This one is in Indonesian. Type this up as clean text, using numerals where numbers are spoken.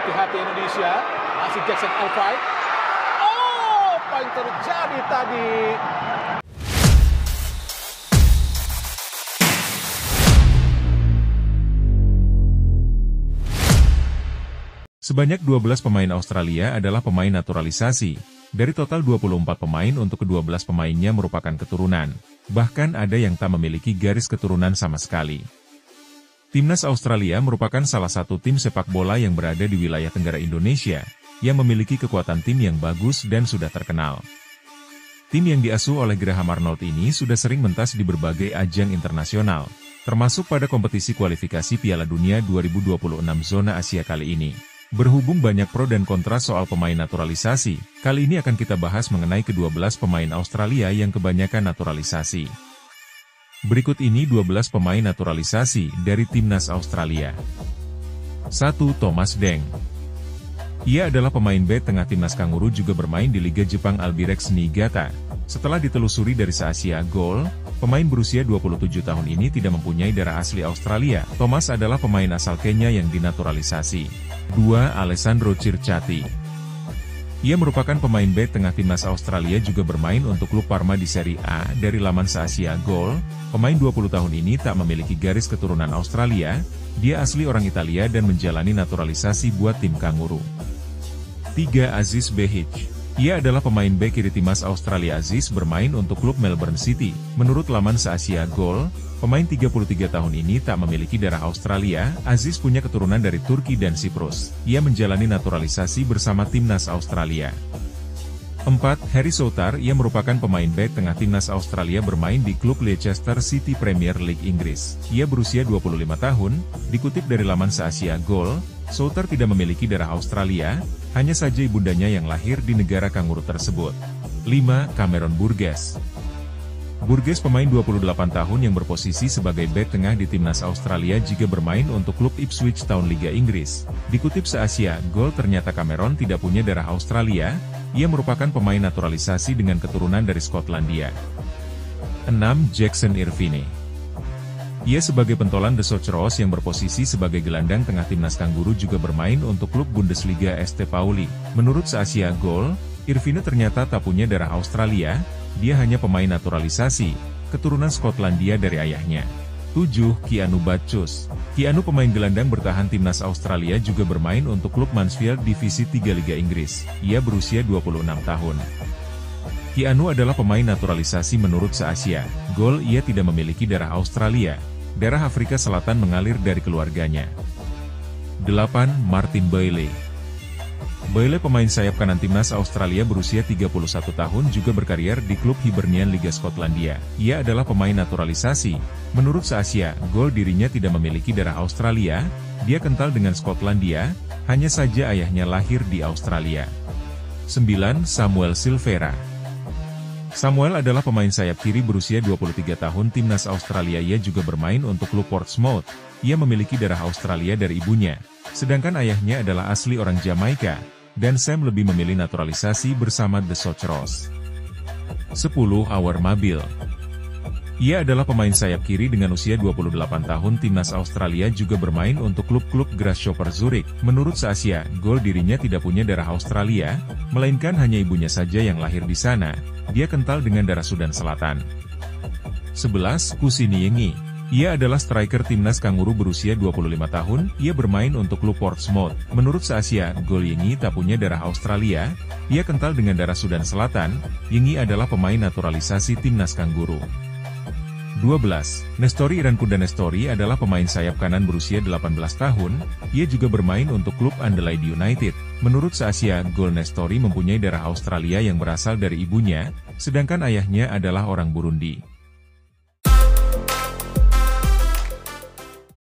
hati-hati Indonesia. Masih Jackson Albright. Oh, apa yang terjadi tadi? Sebanyak 12 pemain Australia adalah pemain naturalisasi. Dari total 24 pemain untuk ke-12 pemainnya merupakan keturunan. Bahkan ada yang tak memiliki garis keturunan sama sekali. Timnas Australia merupakan salah satu tim sepak bola yang berada di wilayah Tenggara Indonesia, yang memiliki kekuatan tim yang bagus dan sudah terkenal. Tim yang diasuh oleh Graham Arnold ini sudah sering mentas di berbagai ajang internasional, termasuk pada kompetisi kualifikasi Piala Dunia 2026 zona Asia kali ini. Berhubung banyak pro dan kontra soal pemain naturalisasi, kali ini akan kita bahas mengenai ke-12 pemain Australia yang kebanyakan naturalisasi. Berikut ini 12 pemain naturalisasi dari Timnas Australia. 1. Thomas Deng. Ia adalah pemain bek tengah Timnas Kanguru, juga bermain di Liga Jepang Albirex Niigata. Setelah ditelusuri dari se-Asia Gol, pemain berusia 27 tahun ini tidak mempunyai darah asli Australia. Thomas adalah pemain asal Kenya yang dinaturalisasi. 2. Alessandro Circati. Ia merupakan pemain bek tengah Timnas Australia, juga bermain untuk klub Parma di Serie A dari laman se-Asia Gol. Pemain 20 tahun ini tak memiliki garis keturunan Australia, dia asli orang Italia dan menjalani naturalisasi buat tim Kanguru. 3. Aziz Behich. Ia adalah pemain bek kiri Timnas Australia. Aziz bermain untuk klub Melbourne City. Menurut laman se-Asia Gol, pemain 33 tahun ini tak memiliki darah Australia. Aziz punya keturunan dari Turki dan Siprus. Ia menjalani naturalisasi bersama Timnas Australia. 4. Harry Soutar. Ia merupakan pemain bek tengah Timnas Australia, bermain di klub Leicester City Premier League Inggris. Ia berusia 25 tahun, dikutip dari laman se-Asia Gol, Soutar tidak memiliki darah Australia, hanya saja ibundanya yang lahir di negara Kanguru tersebut. 5. Cameron Burgess. Burgess pemain 28 tahun yang berposisi sebagai bek tengah di Timnas Australia, juga bermain untuk klub Ipswich Town Liga Inggris. Dikutip se-Asia Gol, ternyata Cameron tidak punya darah Australia, ia merupakan pemain naturalisasi dengan keturunan dari Skotlandia. 6. Jackson Irvine. Ia sebagai pentolan The Socceroos yang berposisi sebagai gelandang tengah Timnas Kanguru, juga bermain untuk klub Bundesliga ST Pauli. Menurut se-Asia Gol, Irvine ternyata tak punya darah Australia, dia hanya pemain naturalisasi, keturunan Skotlandia dari ayahnya. 7. Keanu Batcus. Keanu pemain gelandang bertahan Timnas Australia, juga bermain untuk klub Mansfield Divisi 3 Liga Inggris. Ia berusia 26 tahun. Keanu adalah pemain naturalisasi menurut se-Asia Gol. Ia tidak memiliki darah Australia. Darah Afrika Selatan mengalir dari keluarganya. 8. Martin Bailey. Bailey pemain sayap kanan Timnas Australia berusia 31 tahun, juga berkarier di klub Hibernian Liga Skotlandia. Ia adalah pemain naturalisasi. Menurut se-Asia Gol, dirinya tidak memiliki darah Australia, dia kental dengan Skotlandia, hanya saja ayahnya lahir di Australia. 9. Samuel Silvera. Samuel adalah pemain sayap kiri berusia 23 tahun Timnas Australia. Ia juga bermain untuk klub Portsmouth. Ia memiliki darah Australia dari ibunya, sedangkan ayahnya adalah asli orang Jamaika, dan Sam lebih memilih naturalisasi bersama The Socceroos. 10. Awer Mabil. Ia adalah pemain sayap kiri dengan usia 28 tahun Timnas Australia, juga bermain untuk klub-klub Grasshopper Zurich. Menurut se-Asia Gol, dirinya tidak punya darah Australia, melainkan hanya ibunya saja yang lahir di sana. Dia kental dengan darah Sudan Selatan. 11. Kusini Yengi. Ia adalah striker Timnas Kanguru berusia 25 tahun, ia bermain untuk klub Portsmouth. Menurut se-Asia Gol, Yengi tak punya darah Australia, ia kental dengan darah Sudan Selatan. Yengi adalah pemain naturalisasi Timnas Kanguru. 12. Nestori Irankunda. Nestori adalah pemain sayap kanan berusia 18 tahun, ia juga bermain untuk klub Adelaide United. Menurut se-Asia Gol, Nestori mempunyai darah Australia yang berasal dari ibunya, sedangkan ayahnya adalah orang Burundi.